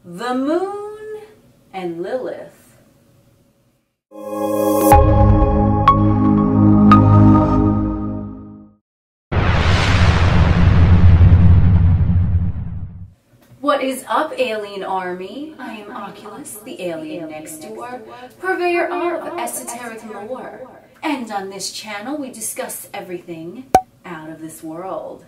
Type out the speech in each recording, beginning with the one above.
The Moon and Lilith. What is up, Alien Army? I am Oculus, the alien next door, purveyor of esoteric lore. And on this channel, we discuss everything out of this world.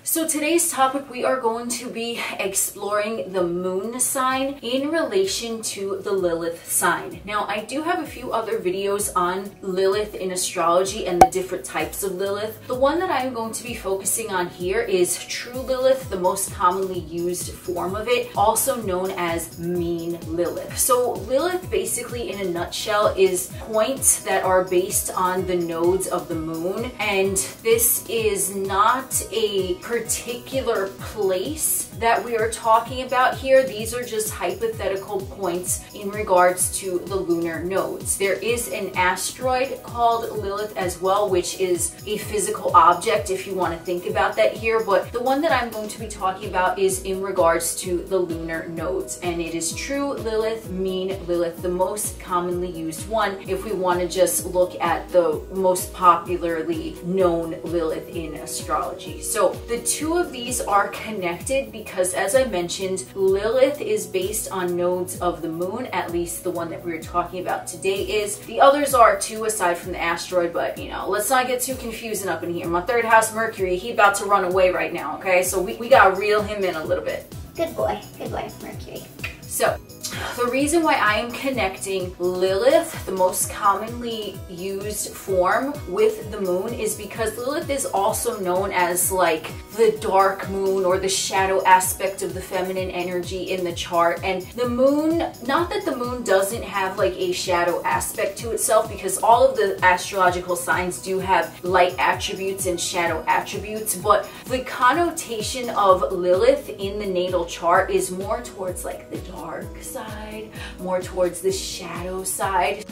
So today's topic, we are going to be exploring the moon sign in relation to the Lilith sign. Now, I do have a few other videos on Lilith in astrology and the different types of Lilith. The one that I'm going to be focusing on here is true Lilith, the most commonly used form of it, also known as mean Lilith. So Lilith, basically in a nutshell, is points that are based on the nodes of the moon, and this is not a particular place that we are talking about here. These are just hypothetical points in regards to the lunar nodes. There is an asteroid called Lilith as well, which is a physical object if you want to think about that here, but the one that I'm going to be talking about is in regards to the lunar nodes, and it is true Lilith, mean Lilith, the most commonly used one if we want to just look at the most popularly known Lilith in astrology. So the two of these are connected because, as I mentioned, Lilith is based on nodes of the moon, at least the one that we're talking about today is. The others are too, aside from the asteroid, but you know, let's not get too confusing up in here. My third house Mercury, he about to run away right now, okay? So we gotta reel him in a little bit. Good boy, Mercury. So, the reason why I am connecting Lilith, the most commonly used form, with the moon is because Lilith is also known as like the dark moon or the shadow aspect of the feminine energy in the chart. And the moon, not that the moon doesn't have like a shadow aspect to itself, because all of the astrological signs do have light attributes and shadow attributes, but the connotation of Lilith in the natal chart is more towards like the dark side, more towards the shadow side.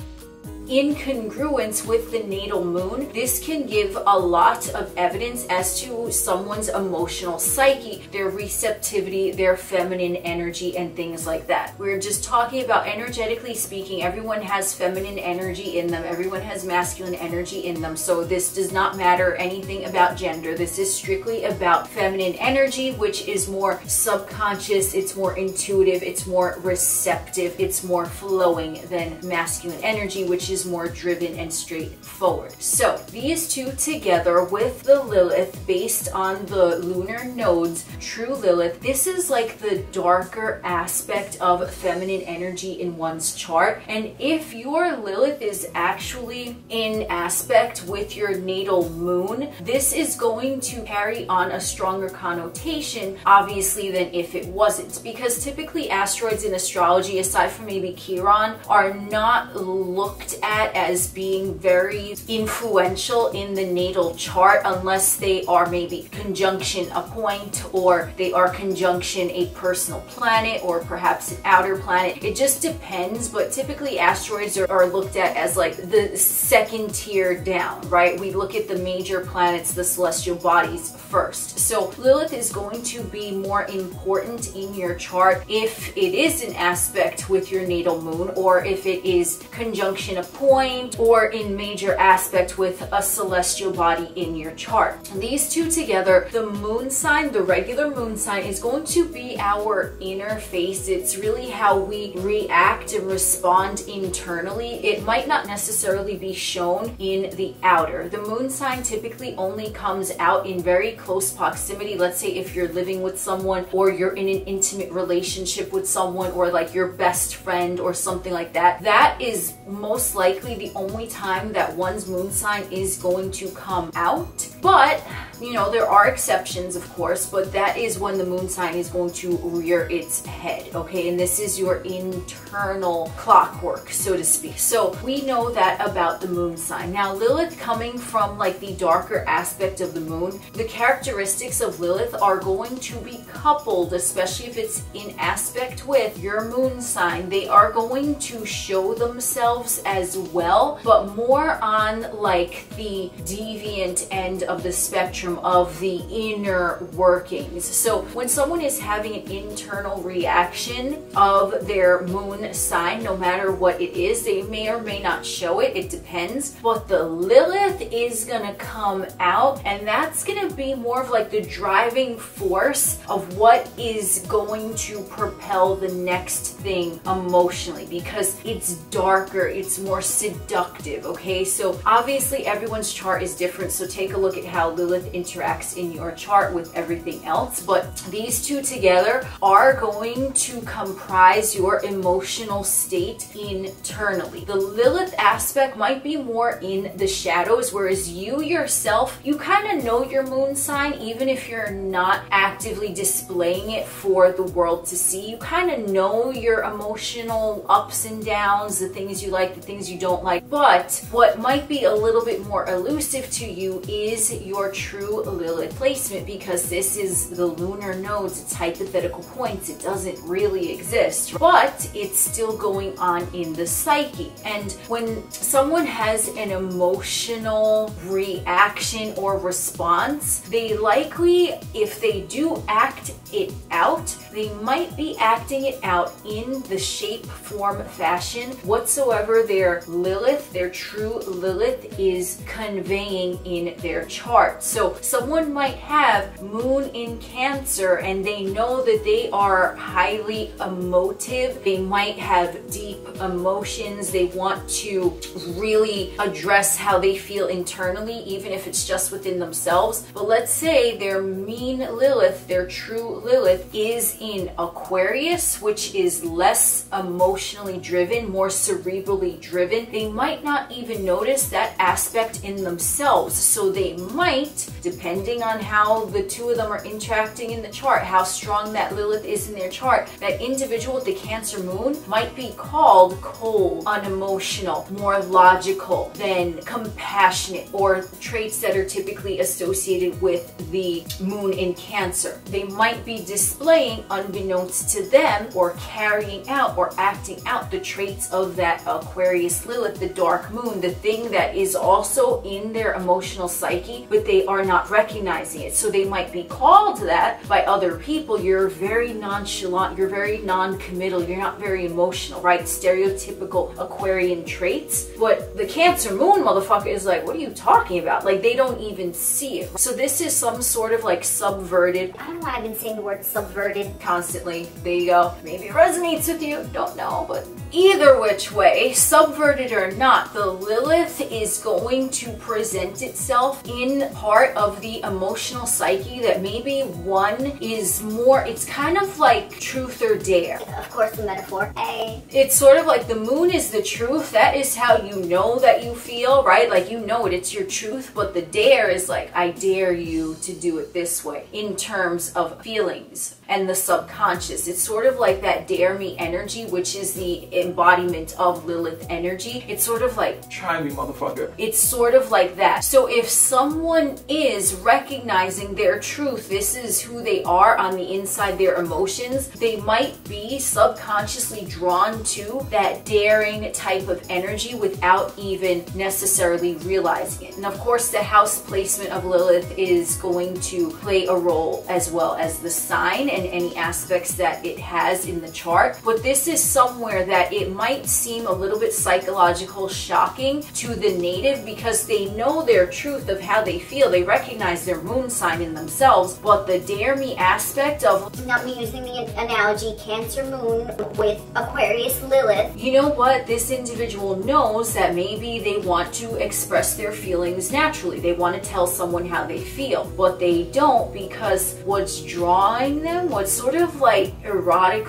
In congruence with the natal moon, this can give a lot of evidence as to someone's emotional psyche, their receptivity, their feminine energy, and things like that. We're just talking about, energetically speaking, everyone has feminine energy in them, everyone has masculine energy in them, so this does not matter anything about gender. This is strictly about feminine energy, which is more subconscious, it's more intuitive, it's more receptive, it's more flowing than masculine energy, which is more driven and straightforward. So these two together with the Lilith based on the lunar nodes, true Lilith, this is like the darker aspect of feminine energy in one's chart. And if your Lilith is actually in aspect with your natal moon, this is going to carry on a stronger connotation, obviously, than if it wasn't, because typically asteroids in astrology, aside from maybe Chiron, are not looked at as being very influential in the natal chart unless they are maybe conjunction a point, or they are conjunction a personal planet, or perhaps an outer planet. It just depends, but typically asteroids are looked at as like the second tier down, right? We look at the major planets, the celestial bodies, first. So Lilith is going to be more important in your chart if it is an aspect with your natal moon, or if it is conjunction a point, or in major aspect with a celestial body in your chart. And these two together, the moon sign, the regular moon sign, is going to be our inner face. It's really how we react and respond internally. It might not necessarily be shown in the outer. The moon sign typically only comes out in very close proximity. Let's say if you're living with someone, or you're in an intimate relationship with someone, or like your best friend or something like that. That is most likely the only time that one's moon sign is going to come out. But you know, there are exceptions, of course, but that is when the moon sign is going to rear its head, okay? And this is your internal clockwork, so to speak. So we know that about the moon sign. Now, Lilith coming from like the darker aspect of the moon, the characteristics of Lilith are going to be coupled, especially if it's in aspect with your moon sign. They are going to show themselves as well, but more on like the deviant end of the spectrum spectrum of the inner workings. So when someone is having an internal reaction of their moon sign, no matter what it is, they may or may not show it, it depends, but the Lilith is gonna come out, and that's gonna be more of like the driving force of what is going to propel the next thing emotionally, because it's darker, it's more seductive. Okay, so obviously everyone's chart is different, so take a look at how Lilith interacts in your chart with everything else, but these two together are going to comprise your emotional state internally. The Lilith aspect might be more in the shadows, whereas you yourself, you kind of know your moon sign, even if you're not actively displaying it for the world to see. You kind of know your emotional ups and downs, the things you like, the things you don't like. But what might be a little bit more elusive to you is your true Lilith placement, because this is the lunar nodes, it's hypothetical points, it doesn't really exist, but it's still going on in the psyche. And when someone has an emotional reaction or response, they likely, if they do act it out, they might be acting it out in the shape, form, fashion whatsoever their Lilith, their true Lilith, is conveying in their chart. So someone might have moon in Cancer and they know that they are highly emotive. They might have deep emotions. They want to really address how they feel internally, even if it's just within themselves. But let's say their mean Lilith, their true Lilith, is in Aquarius, which is less emotionally driven, more cerebrally driven. They might not even notice that aspect in themselves. So they might, depending on how the two of them are interacting in the chart, how strong that Lilith is in their chart, that individual with the Cancer moon might be called cold, unemotional, more logical than compassionate, or traits that are typically associated with the moon in Cancer. They might be displaying, unbeknownst to them, or carrying out or acting out the traits of that Aquarius Lilith, the dark moon, the thing that is also in their emotional psyche, but they are not recognizing it. So they might be called that by other people. You're very nonchalant, you're very non-committal, you're not very emotional, right? Stereotypical Aquarian traits. But the Cancer moon motherfucker is like, what are you talking about? Like, they don't even see it. So this is some sort of like subverted. I don't know why I've been saying the word subverted Constantly. There you go. Maybe it resonates with you, don't know, but either which way, subverted or not, the Lilith is going to present itself in part of the emotional psyche that maybe one is more, it's kind of like truth or dare. Of course, the metaphor. Hey. It's sort of like the moon is the truth. That is how you know that you feel, right? Like, you know it, it's your truth. But the dare is like, I dare you to do it this way, in terms of feelings and the subconscious. It's sort of like that dare me energy, which is the embodiment of Lilith energy. It's sort of like, try me, motherfucker. It's sort of like that. So if someone is recognizing their truth, this is who they are on the inside, their emotions, they might be subconsciously drawn to that daring type of energy without even necessarily realizing it. And of course, the house placement of Lilith is going to play a role, as well as the sign and any aspects that it has in the chart. But this is somewhere that it might seem a little bit psychological shocking to the native, because they know their truth of how they feel. They recognize their moon sign in themselves, but the dare me aspect of, not me using the analogy, Cancer moon with Aquarius Lilith. You know what? This individual knows that maybe they want to express their feelings naturally. They want to tell someone how they feel, but they don't, because what's drawing them, what's sort of like erotic,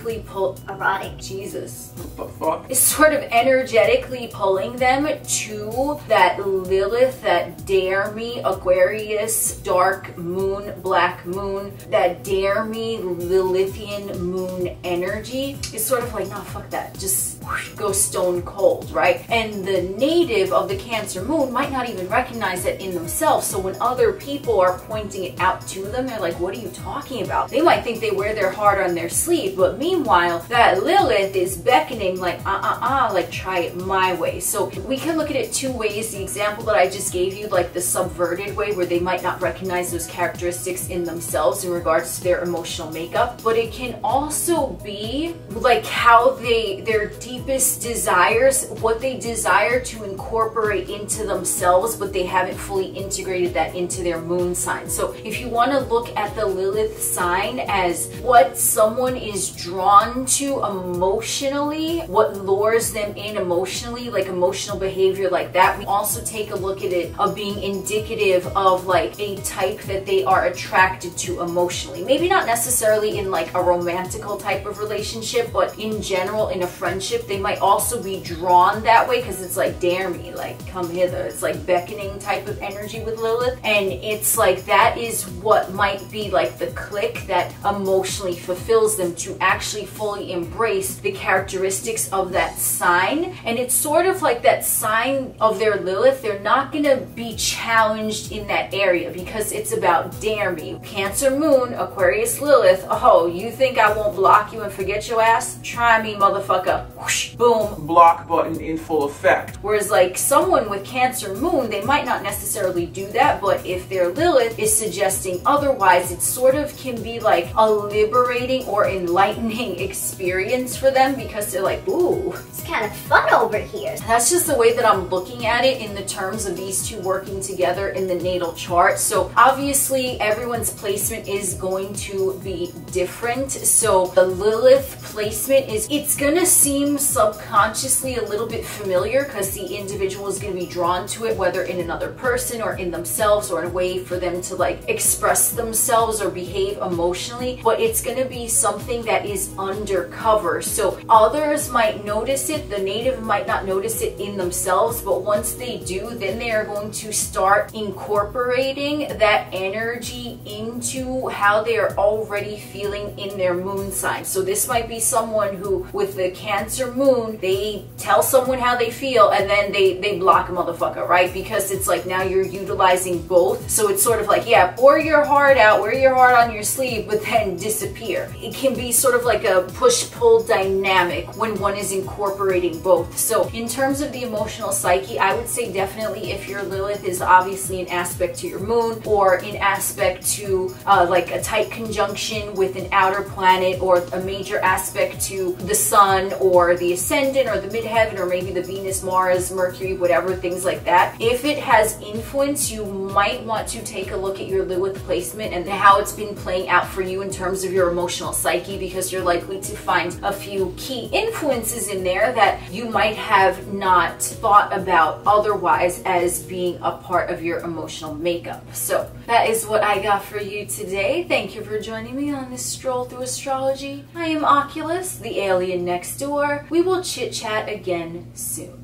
Jesus, what the fuck? It's sort of energetically pulling them to that Lilith, that dare me, Aquarius, dark moon, black moon, that dare me Lilithian moon energy. It's sort of like, nah, fuck that. Just go stone cold, right? And the native of the Cancer moon might not even recognize that in themselves. So when other people are pointing it out to them, they're like, what are you talking about? They might think they they wear their heart on their sleeve. But meanwhile, that Lilith is beckoning like, like try it my way. So we can look at it two ways. The example that I just gave you, like the subverted way, where they might not recognize those characteristics in themselves in regards to their emotional makeup. But it can also be like how their deepest desires, what they desire to incorporate into themselves, but they haven't fully integrated that into their moon sign. So if you want to look at the Lilith sign as what someone is drawn to emotionally, what lures them in emotionally, like emotional behavior like that, we also take a look at it of being indicative of like a type that they are attracted to emotionally. Maybe not necessarily in like a romantical type of relationship, but in general in a friendship, they might also be drawn that way because it's like, dare me, like come hither. It's like beckoning type of energy with Lilith, and it's like that is what might be like the click that emotionally fulfills them to actually fully embrace the characteristics of that sign. And it's sort of like that sign of their Lilith, they're not gonna be challenged in that area because it's about dare me. Cancer moon, Aquarius Lilith, oh, you think I won't block you and forget your ass? Try me, motherfucker. Whoosh, boom. Block button in full effect. Whereas like someone with Cancer moon, they might not necessarily do that, but if their Lilith is suggesting otherwise, it sort of can be like a liberating or enlightening experience for them because they're like, ooh, it's kind of fun over here. That's just the way that I'm looking at it in the terms of these two working together in the natal chart. So obviously everyone's placement is going to be different. So the Lilith placement is, it's gonna seem subconsciously a little bit familiar because the individual is going to be drawn to it, whether in another person or in themselves or in a way for them to like express themselves or behave emotionally, but it's going to be something that is undercover. So others might notice it, the native might not notice it in themselves, but once they do, then they are going to start incorporating that energy into how they are already feeling in their moon sign. So this might be someone who, with the Cancer moon, they tell someone how they feel and then they block a motherfucker, right? Because it's like now you're utilizing both. So it's sort of like, yeah, pour your heart out, wear your heart on your sleeve, but then disappear. It can be sort of like a push-pull dynamic when one is incorporating both. So in terms of the emotional psyche, I would say definitely if your Lilith is obviously an aspect to your moon or in aspect to like a tight conjunction with an outer planet or a major aspect to the sun or the ascendant or the midheaven or maybe the Venus, Mars, Mercury, whatever, things like that. If it has influence, you might want to take a look at your Lilith placement and how it's been playing out for you in terms of your emotional psyche, because you're likely to find a few key influences in there that you might have not thought about otherwise as being a part of your emotional makeup. So that is what I got for you today. Thank you for joining me on this stroll through astrology. I am Oculus, the alien next door. We will chit chat again soon.